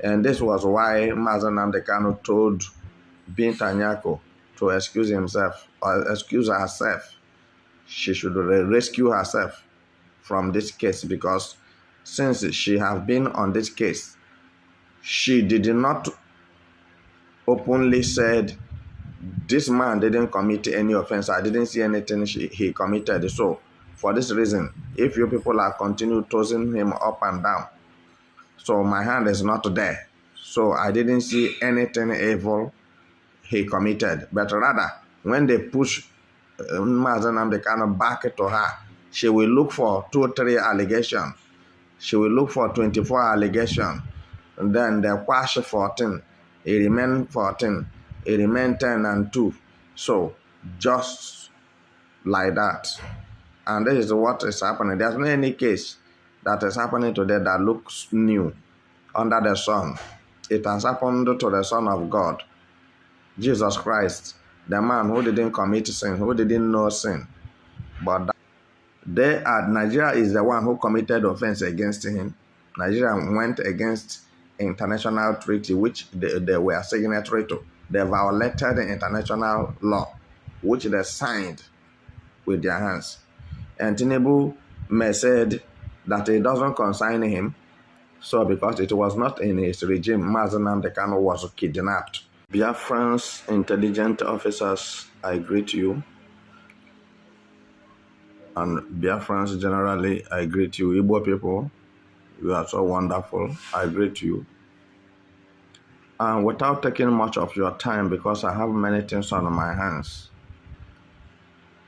And this was why Mazen Namdi Kanu told Binta Nyako to excuse himself or excuse herself. She should rescue herself from this case, because since she has been on this case, she did not openly said this man didn't commit any offense. I didn't see anything he committed. So for this reason, if you people are continue tossing him up and down, so my hand is not there. So I didn't see anything evil he committed. But rather, when they push Mazen Namdi Kanu back to her, she will look for 2 or 3 allegations. She will look for 24 allegations. And then they quash 14. It remain 14. It remain 10 and 2. So just like that. And this is what is happening. There's no any case that is happening today that looks new under the sun. It has happened to the Son of God, Jesus Christ, the man who didn't commit sin, who didn't know sin. But Nigeria is the one who committed offense against him. Nigeria went against international treaty, which they were signatory to. They violated the international law, which they signed with their hands. And Tinubu may said that it doesn't concern him. So because it was not in his regime, Mazen Namdi Kanu was kidnapped. Biafran's intelligent officers, I greet you. And Biafrans generally, I greet you. Igbo people, you are so wonderful. I greet you. And without taking much of your time, because I have many things on my hands,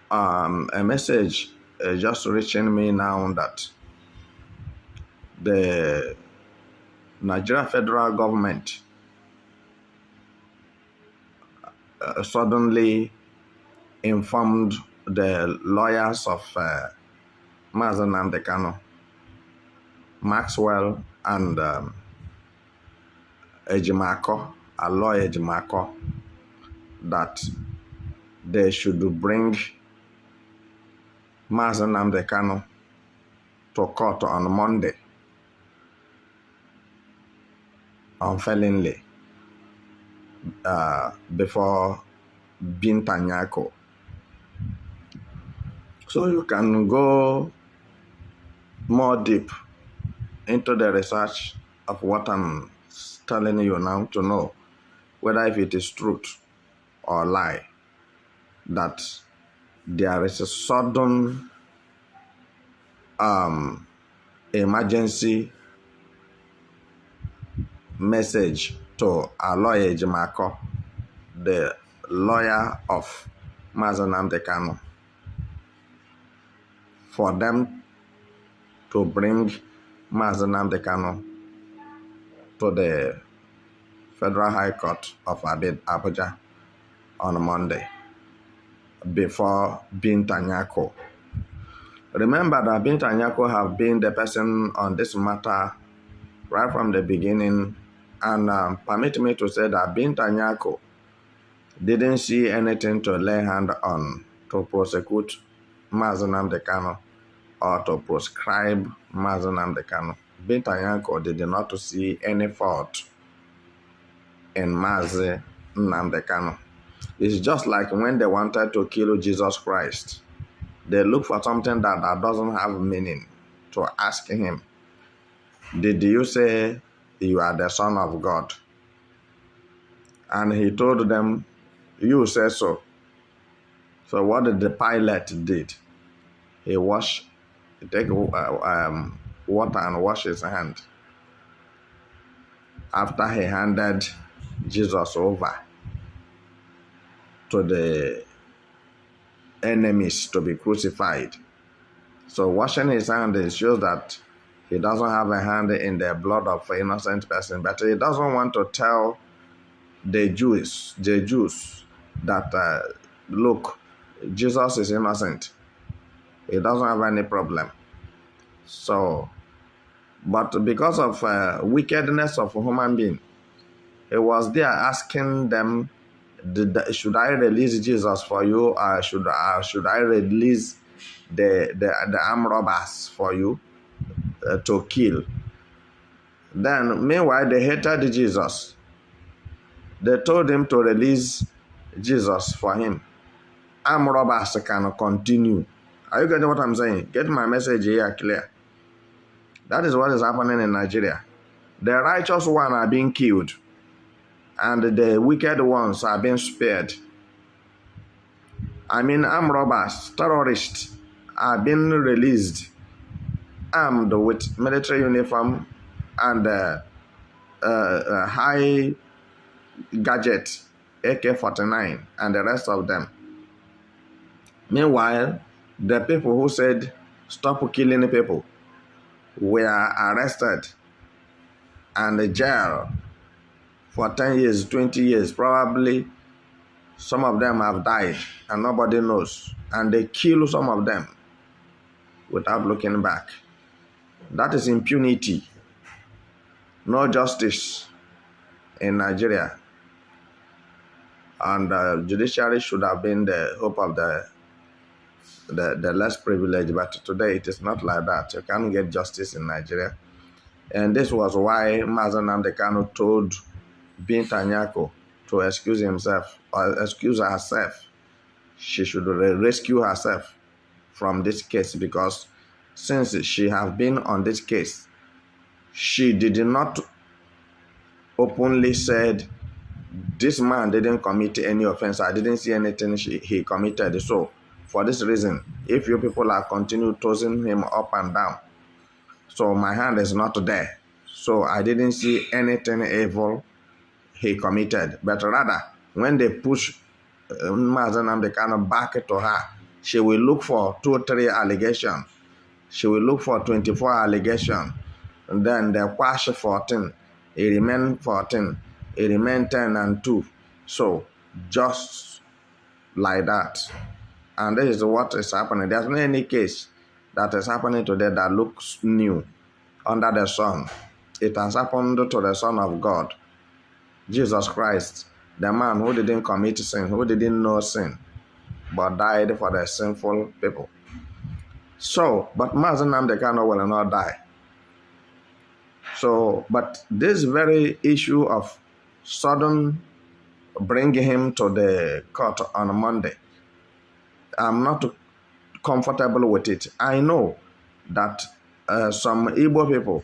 a message just reaching me now that the Nigeria federal government suddenly informed the lawyers of Mazen Namdi Kanu, Maxwell and Ejimako, Aloy Ejimako, that they should bring Mazen Namdi Kanu to court on Monday, unfailingly, before Binta Nyako. So you can go more deep into the research of what I'm telling you now to know whether if it is truth or lie, that there is a sudden emergency message to Aloy Ejimako, the lawyer of Mazen Namdi Kanu, for them to bring Mazen Namdi Kanu to the Federal High Court of Abuja on Monday before Binta Nyako. Remember that Binta Nyako have been the person on this matter right from the beginning, and permit me to say that Binta Nyako didn't see anything to lay hand on to prosecute Mazen Namdi Kanu or to proscribe Mazen Namdi Kanu. Binta Nyako did not see any fault in Mazen Namdi Kanu. It's just like when they wanted to kill Jesus Christ. They look for something that doesn't have meaning to ask him, did you say you are the Son of God? And he told them, you say so. So what did the pilot did? He take water and wash his hand after he handed Jesus over to the enemies to be crucified. So washing his hand, it shows that he doesn't have a hand in the blood of an innocent person, but he doesn't want to tell the Jews that, look, Jesus is innocent. He doesn't have any problem. So, but because of wickedness of a human being, he was there asking them, should I release Jesus for you, or should I release the armed robbers for you to kill? Then, meanwhile, they hated Jesus. They told him to release Jesus for him. Armed robbers can continue. Are you getting what I'm saying? Get my message here clear. That is what is happening in Nigeria. The righteous ones are being killed, and the wicked ones are being spared. I mean, armed robbers, terrorists are being released, armed with military uniform and high gadget, AK-49, and the rest of them. Meanwhile, the people who said, stop killing people, were arrested and jailed for 10 years, 20 years. Probably some of them have died and nobody knows. And they kill some of them without looking back. That is impunity. No justice in Nigeria. And the judiciary should have been the hope of the less privileged, but today it is not like that. You can't get justice in Nigeria. And this was why Namdi Kanu told Binta Nyako to excuse himself or excuse herself. She should rescue herself from this case, because since she has been on this case, she did not openly said, this man didn't commit any offense. I didn't see anything he committed. So for this reason, if you people are continue tossing him up and down, so my hand is not there. So I didn't see anything evil he committed. But rather, when they push Namdi Kanu back to her, she will look for 2 or 3 allegations. She will look for 24 allegations. And then they quash 14. It remain 14. It remain 10 and 2. So just like that. And this is what is happening. There's no any case that is happening today that looks new under the sun. It has happened to the Son of God, Jesus Christ, the man who didn't commit sin, who didn't know sin, but died for the sinful people. So, but Namdi Kanu will not die. So, but this very issue of sudden bringing him to the court on Monday, I'm not comfortable with it. I know that some Igbo people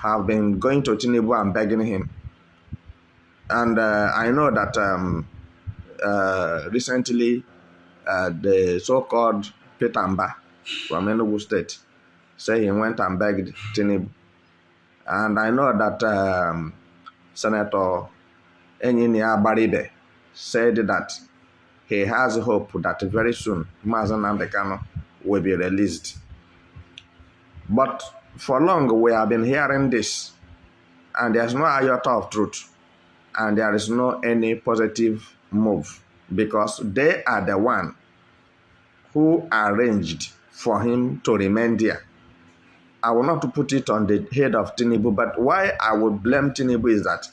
have been going to Tinubu and begging him. And I know that recently the so-called Petamba from Enugu State said he went and begged Tinubu. And I know that Senator Enyinia Baribe said that he has hope that very soon Namdi Kanu will be released. But for long we have been hearing this, and there's no iota of truth, and there is no any positive move, because they are the one who arranged for him to remain there. I will not put it on the head of Tinubu, but why I would blame Tinubu is that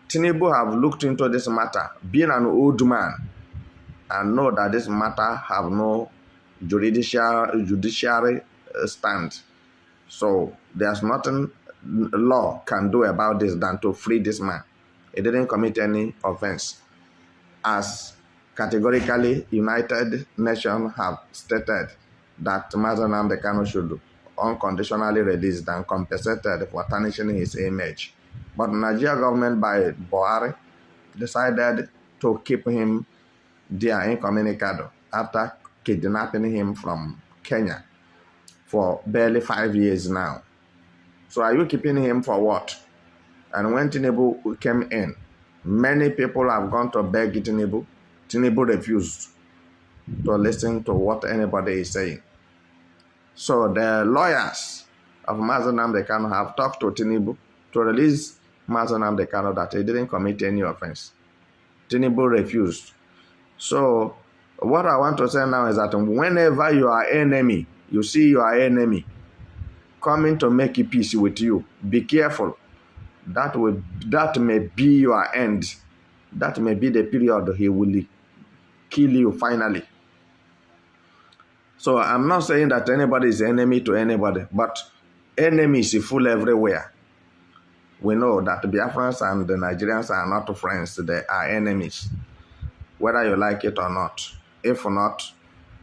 Tinubu have looked into this matter, being an old man, and know that this matter have no judiciary stand. So there's nothing law can do about this than to free this man. He didn't commit any offense. As categorically United Nations have stated that Namdi Kanu should unconditionally released and compensated for tarnishing his image. But the Nigeria government by Buhari decided to keep him there incommunicado after kidnapping him from Kenya for barely 5 years now. So are you keeping him for what? And when Tinubu came in, many people have gone to beg Tinubu. Tinubu refused to listen to what anybody is saying. So the lawyers of Namdi Kanu have talked to Tinubu to release Namdi Kanu that he didn't commit any offense. Tinubu refused. So what I want to say now is that whenever you are enemy, you see your enemy coming to make peace with you, be careful. That may be your end. That may be the period he will kill you finally. So I'm not saying that anybody is enemy to anybody, but enemies are full everywhere. we know that the Biafrans and the Nigerians are not friends, they are enemies, whether you like it or not. If not,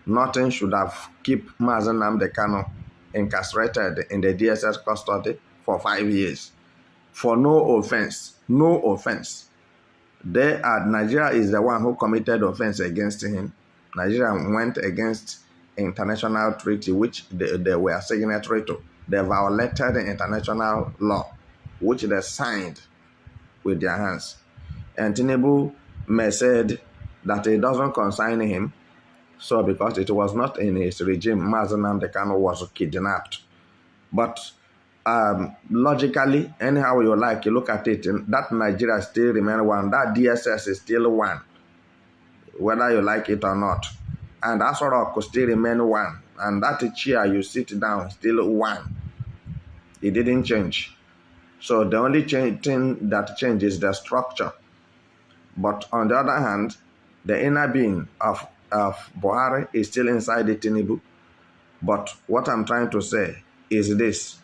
nothing should have kept Mazen Namdi Kanu incarcerated in the DSS custody for 5 years for no offense. No offense. Nigeria is the one who committed offense against him. Nigeria went against international treaty which they were signatory to. They violated the international law which they signed with their hands. And Tinubu may said that it doesn't concern him. So because it was not in his regime, Mazen Namdi Kanu was kidnapped. But logically, anyhow you like, you look at it, that Nigeria still remains one. That DSS is still one, whether you like it or not. And Asoro could still remain one. And that chair you sit down still one. It didn't change. So the only thing that changes is the structure. But on the other hand, the inner being of Buhari is still inside the Tinubu. But what I'm trying to say is this.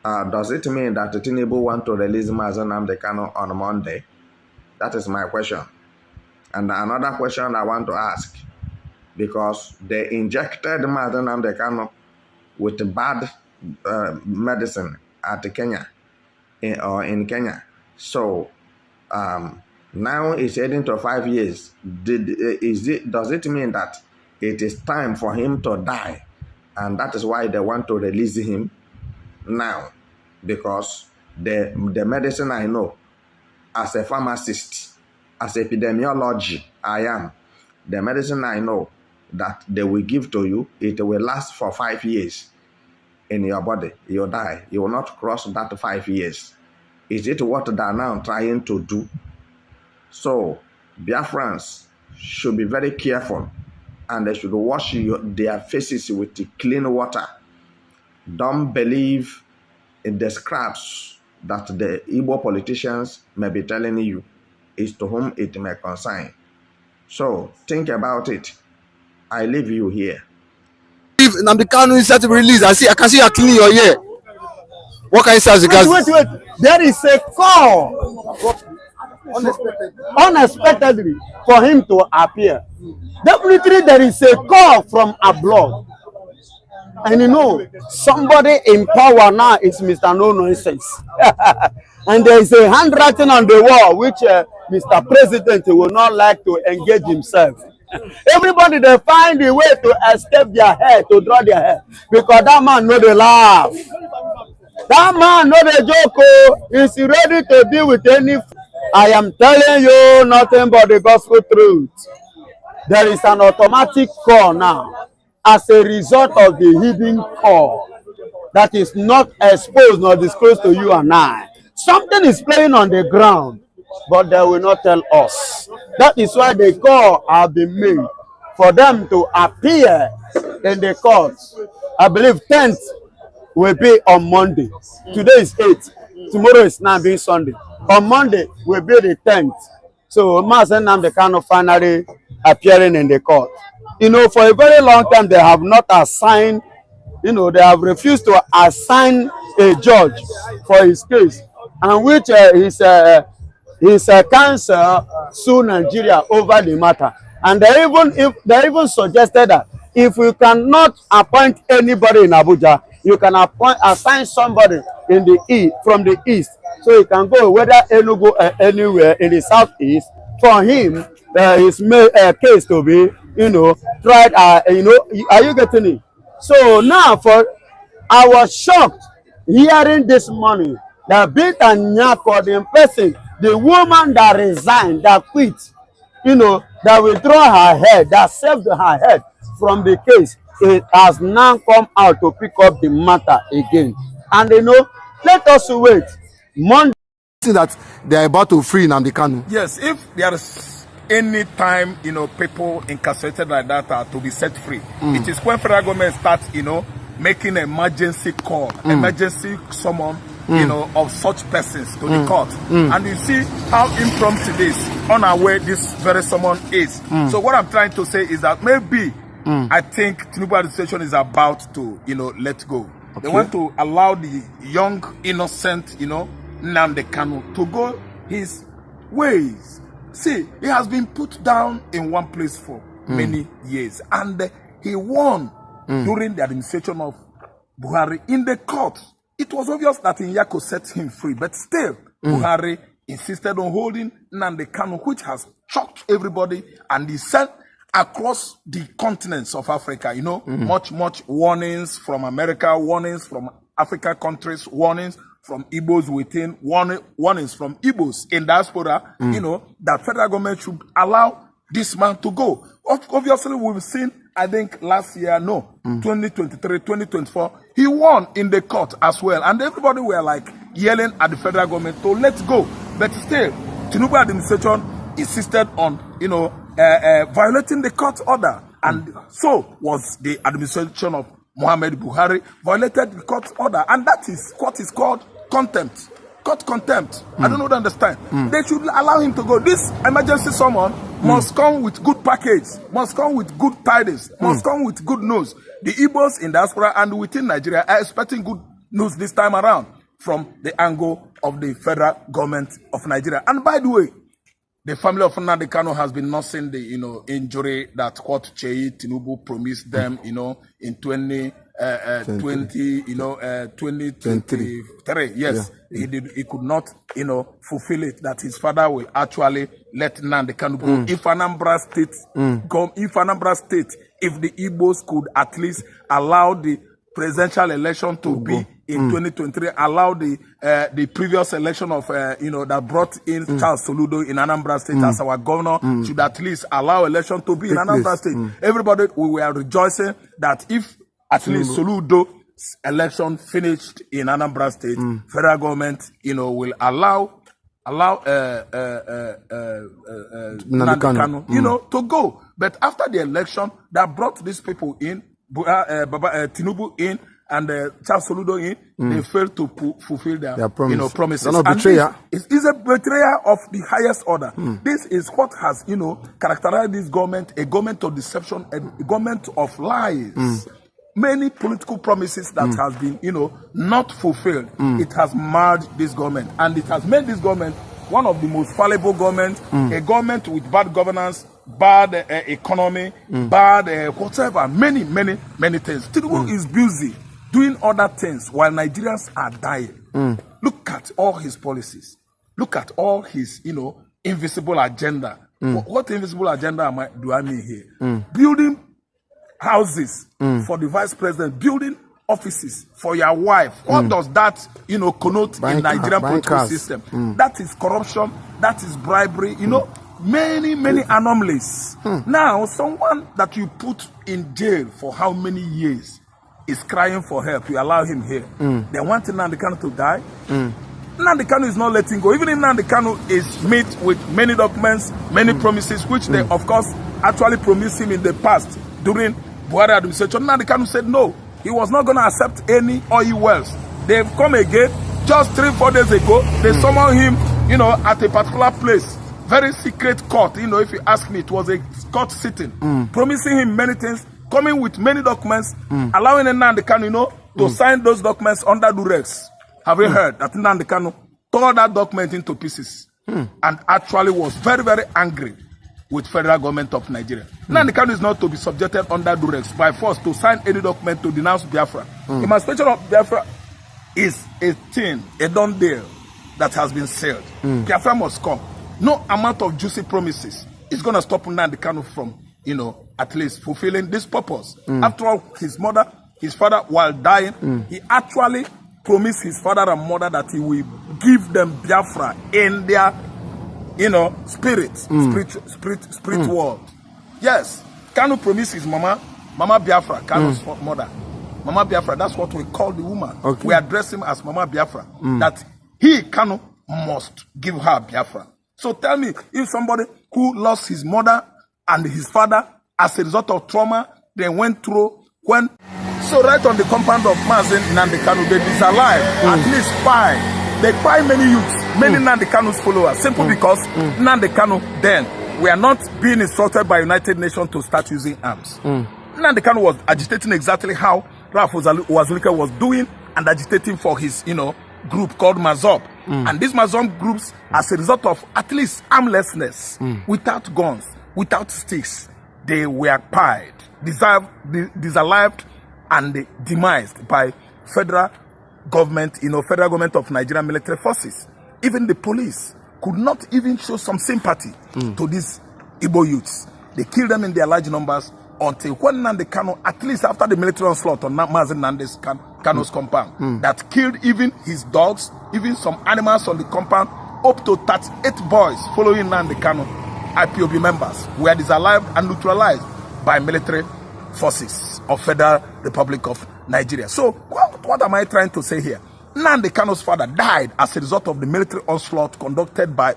Does it mean that the Tinubu want to release Mazen Namdi Kanu on Monday? That is my question. And another question I want to ask, because they injected Mazen Namdi Kanu with bad medicine at Kenya, in Kenya. So now it's heading to 5 years. Does it mean that it is time for him to die? And that is why they want to release him now? Because the medicine I know, as a pharmacist, as epidemiology, I am. The medicine I know that they will give to you, it will last for 5 years in your body. You die. You will not cross that 5 years. Is it what they are now trying to do? So, Biafrans should be very careful, and they should wash their faces with clean water. Don't believe in the scraps that the Igbo politicians may be telling you, is to whom it may concern. So, think about it. I leave you here. If Namdi Kanu is set to release, I can see you are cleaning your ear. What can you say as regards? Wait. There is a call. Unexpectedly for him to appear. Definitely there is a call from abroad. And you know, somebody in power now is Mr. No Nonsense. And there is a handwriting on the wall which Mr. President will not like to engage himself. Everybody, they find a way to escape their hair, to draw their hair, because that man know they laugh. That man know the joke. Is ready to deal with any. I am telling you nothing but the gospel truth. There is an automatic call now as a result of the hidden call that is not exposed nor disclosed to you and I. Something is playing on the ground, but they will not tell us. That is why the call have been made for them to appear in the court. I believe 10th will be on Monday. Today is 8th. Tomorrow is now being Sunday. On Monday will be the 10th. So Mazen Namdi Kanu finally appearing in the court. You know, for a very long time they have not assigned, they have refused to assign a judge for his case, and which his counsel sued Nigeria over the matter. And they even suggested that if you cannot appoint anybody in Abuja, you can assign somebody in from the east, so he can go whether Enugu anywhere in the southeast for him his case to be tried. Are you getting it? So now I was shocked hearing this morning that Binta Nyako, the person, the woman that resigned, that quit, that withdraw her head, that saved her head from the case, it has now come out to pick up the matter again. And let us wait. Monday That they are about to free Namdi Kanu. Yes, if there is any time, people incarcerated like that are to be set free, it is when federal government starts, making an emergency call, emergency summon, of such persons to the court. And you see how impromptu it is, unaware this very summon is. So what I'm trying to say is that maybe I think Tinubu administration is about to, let go. Okay. They want to allow the young, innocent, Nnamdi Kanu to go his ways. See, he has been put down in one place for many years, and he won during the administration of Buhari in the court. It was obvious that Nyako set him free, but still, Buhari insisted on holding Nnamdi Kanu, which has shocked everybody, and he sent across the continents of Africa, much warnings from America, warnings from Africa countries, warnings from Igbos within, warnings from Igbos in diaspora, that federal government should allow this man to go. Obviously, we've seen, I think last year, 2023, 2024, he won in the court as well. And everybody were like yelling at the federal government to let go. But still, Tinubu administration insisted on, violating the court order. And so was the administration of Muhammad Buhari, violated the court order. And that is what is called contempt. Court contempt. I don't know to understand. They should allow him to go. This emergency summon must come with good package, must come with good tidings, must come with good news. The Igbos in diaspora and within Nigeria are expecting good news this time around from the angle of the federal government of Nigeria. And by the way, the family of Nnamdi Kanu has been nursing the injury that what Tinubu promised them, in 2023. Yes, yeah. He could not, fulfill it. That his father will actually let Nnamdi Kanu go. If Anambra State, if the Igbos could at least allow the presidential election to be in 2023, allow the previous election of that brought in Charles Soludo in Anambra State as our governor, should at least allow election to be in Anambra State. Everybody, we were rejoicing that if at least Soludo's election finished in Anambra State, federal government will allow Nnamdi Kanu to go. But after the election that brought these people in, Tinubu in and Charles Soludo in, they failed to fulfill their promises. And it's a betrayal of the highest order. This is what has characterized this government, a government of deception, a government of lies. Many political promises that has been not fulfilled. It has marred this government, and it has made this government one of the most fallible governments, a government with bad governance, bad economy, bad whatever, many things. Tinubu is busy doing other things while Nigerians are dying. Look at all his policies. Look at all his, invisible agenda. What invisible agenda do I mean here? Building houses for the vice president, building offices for your wife. What does that, connote in Nigerian political system? That is corruption. That is bribery. Many anomalies. Now, someone that you put in jail for how many years is crying for help. You allow him here. They want Nnamdi Kanu to die. Nnamdi Kanu is not letting go. Even if Nnamdi Kanu is met with many documents, many promises, which they, of course, actually promised him in the past during Buhari administration. Nnamdi Kanu said no. He was not going to accept any oil wells. They've come again. Just 3-4 days ago, they summoned him, at a particular place. Very secret court. If you ask me, it was a court sitting. Promising him many things, coming with many documents, allowing Nnamdi Kanu, to sign those documents under duress. Have you heard that Nnamdi Kanu tore that document into pieces and actually was very, very angry with federal government of Nigeria. Nnamdi Kanu is not to be subjected under duress by force to sign any document to denounce Biafra. Emancipation of Biafra is a thing, a done deal that has been sealed. Biafra must come. No amount of juicy promises is going to stop Nnamdi Kanu from, at least fulfilling this purpose. After all, his mother, his father, while dying, he actually promised his father and mother that he will give them Biafra in their spirit world. Yes, Kanu promised his mama Biafra, Kanu's mother. Mama Biafra, that's what we call the woman. Okay. We address him as Mama Biafra. That he, Kanu, must give her Biafra. So tell me, if somebody who lost his mother and his father as a result of trauma, they went through so right on the compound of Mazen Nnamdi Kanu, they disalive at least 5. They buy many youths, many Nnamdi Kanu's followers, simply because Nnamdi Kanu then were not being instructed by United Nations to start using arms. Nnamdi Kanu was agitating exactly how Refusal was doing and agitating for his, group called Mazop. And these Muslim groups, as a result of at least armlessness, without guns, without sticks, they were pied, disallowed, and demised by federal government, federal government of Nigerian military forces. Even the police could not even show some sympathy to these Igbo youths. They killed them in their large numbers until when Nnamdi Kanu, at least after the military onslaught on Mazi Nnamdi Kanu's compound, that killed even his dogs, even some animals on the compound, up to 38 boys following Nnamdi Kanu, IPOB members, were disallowed and neutralized by military forces of Federal Republic of Nigeria. So, what am I trying to say here? Nnamdi Kanu's father died as a result of the military onslaught conducted by,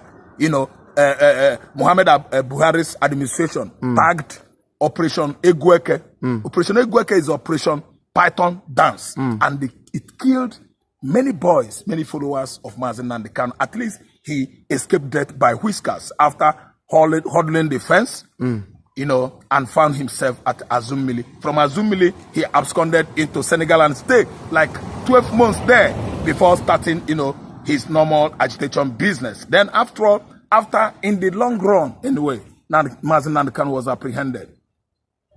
Muhammad Buhari's administration, tagged Operation Egweke. Operation Egweke is Operation Python Dance, and it killed many boys, many followers of Mazi Nnamdi Kanu. At least he escaped death by whiskers after hodling the fence, and found himself at Azumili. From Azumili, he absconded into Senegal and stayed like 12 months there before starting, his normal agitation business. Then after in the long run, anyway, Mazi Nnamdi Kanu was apprehended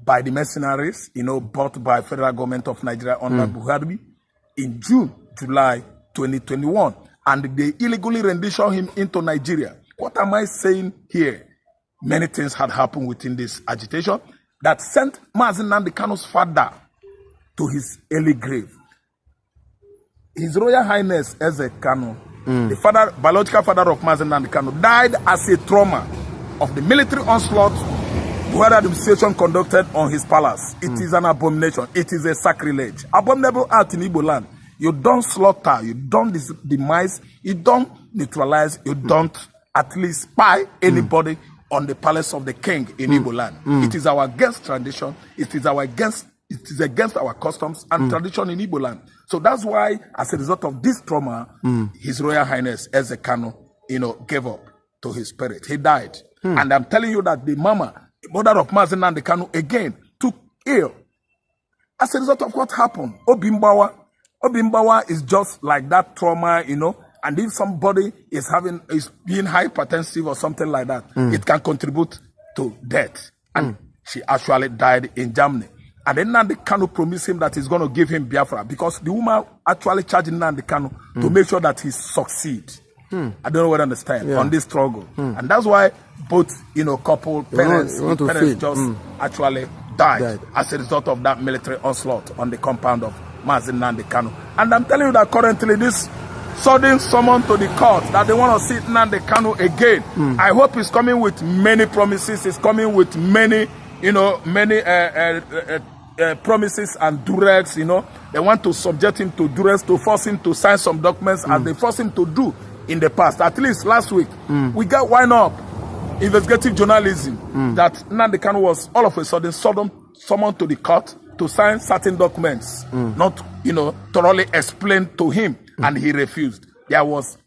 by the mercenaries, bought by federal government of Nigeria under Buhari in July 2021. And they illegally renditioned him into Nigeria. What am I saying here? Many things had happened within this agitation that sent Mazi Nnamdi Kanu's father to his early grave. His Royal Highness Eze Kanu, the biological father of Mazi Nnamdi Kanu, died as a trauma of the military onslaught Buhari administration conducted on his palace. It is an abomination. It is a sacrilege. Abominable act in Igbo land. You don't slaughter, you don't demise, you don't neutralize, you don't at least spy anybody on the palace of the king in Igbo land. It is our against tradition. It is against our customs and tradition in Igbo land. So that's why, as a result of this trauma, His Royal Highness Eze Kanu, gave up to his spirit. He died. And I'm telling you that the mother of Mazi Nnamdi Kanu, again took ill as a result of what happened. Obimbawa is just like that trauma, and if somebody is being hypertensive or something like that, it can contribute to death. And she actually died in Germany. And then Nnamdi Kanu promised him that he's going to give him Biafra, because the woman actually charged Nnamdi Kanu to make sure that he succeeds. I don't know what I understand on this struggle. And that's why both, couple, parents just actually died as a result of that military onslaught on the compound of Mazi Nnamdi Kanu. And I'm telling you that currently this sudden summon to the court that they want to see Nnamdi Kanu again. I hope he's coming with many promises. He's coming with many, promises and duress. They want to subject him to duress, to force him to sign some documents as they forced him to do in the past. At least last week, we got wind up investigative journalism that Nnamdi Kanu was all of a sudden summoned to the court to sign certain documents, not, thoroughly explained to him, and he refused. There was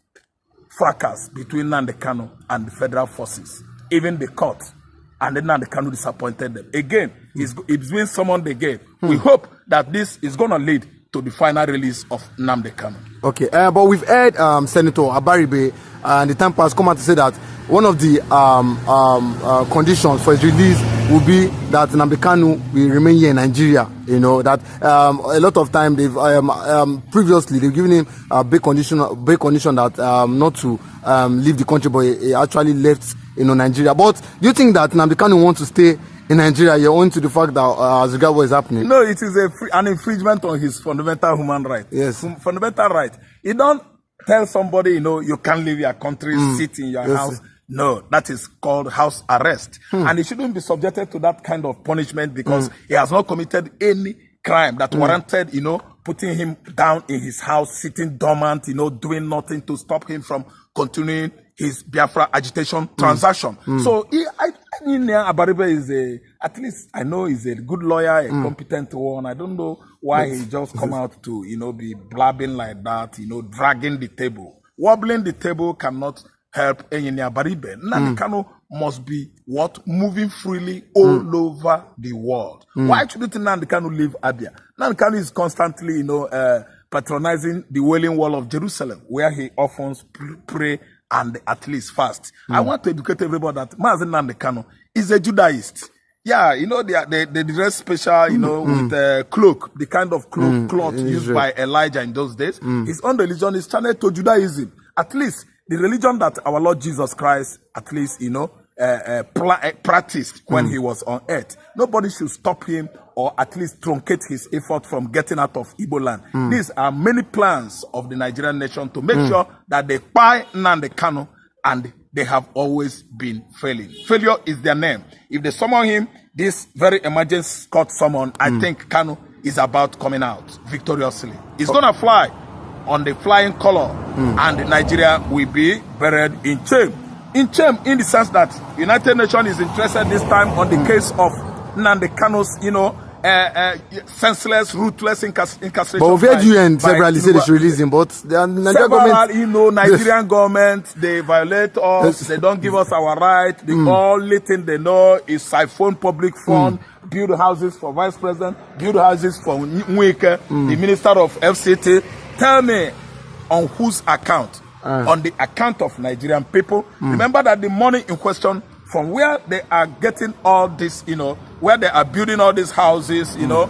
fracas between Nnamdi Kanu and the federal forces, even the court, and then Nnamdi Kanu disappointed them. Again, he's being summoned again. We hope that this is going to lead to the final release of Nnamdi Kanu. Okay, but we've heard Senator Abaribe and the time has come out to say that one of the conditions for his release will be that Nnamdi Kanu will remain here in Nigeria. That a lot of time they've previously they've given him a big condition that not to leave the country, but he actually left Nigeria. But do you think that Nnamdi Kanu wants to stay in Nigeria? You're owing to the fact that as regard what is happening? No, it is an infringement on his fundamental human right. Yes, fundamental right. You don't tell somebody, you can't leave your country, sit in your house. No, that is called house arrest. And he shouldn't be subjected to that kind of punishment because he has not committed any crime that warranted, putting him down in his house, sitting dormant, doing nothing to stop him from continuing his Biafra agitation transaction. So Abaribe is at least I know he's a good lawyer, a competent one. I don't know why he just come out to, be blabbing like that, dragging the table. Wobbling the table cannot help Abaribe. Nnamdi Kanu must be moving freely all over the world. Why should Nnamdi Kanu leave Abia? Nnamdi Kanu is constantly, patronizing the Wailing Wall of Jerusalem, where he often pray and at least fast. I want to educate everybody that Mazi Nnamdi Kanu is a Judaist. Yeah, you know, they dress special, you know, with a cloak, the kind of cloth used by Elijah in those days. His own religion is channeled to Judaism. At least the religion that our Lord Jesus Christ, at least, you know, practiced when he was on earth. Nobody should stop him or at least truncate his effort from getting out of Igbo land. These are many plans of the Nigerian nation to make sure that they buy Nnamdi Kanu, and they have always been failing. Failure is their name. If they summon him, this very emergency court summon, I think Kanu is about coming out victoriously. He's going to fly on the flying color, and Nigeria will be buried in shame. In shame, in the sense that United Nations is interested this time on the case of Nnamdi Kanu's, you know, senseless, ruthless incarceration. But we've heard UN severally say they should release him, but the Nigerian government, you know, Nigerian government, they violate us, they don't give us our right. The only thing they know is siphon public fund, build houses for vice president, build houses for Nweke, the minister of FCT. Tell me, on whose account? On the account of Nigerian people. Remember that the money in question, from where they are getting all this, you know, where they are building all these houses, you know,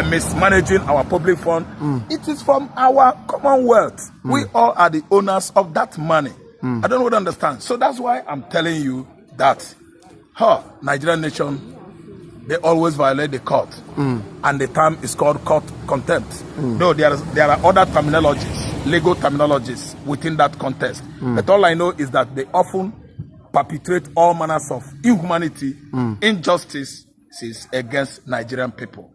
mismanaging our public fund, it is from our commonwealth. We all are the owners of that money. I don't really understand. So that's why I'm telling you that, Nigerian nation, they always violate the court. And the term is called court contempt. Though there are other terminologies, legal terminologies within that context. But all I know is that they often perpetrate all manners of inhumanity, injustices against Nigerian people.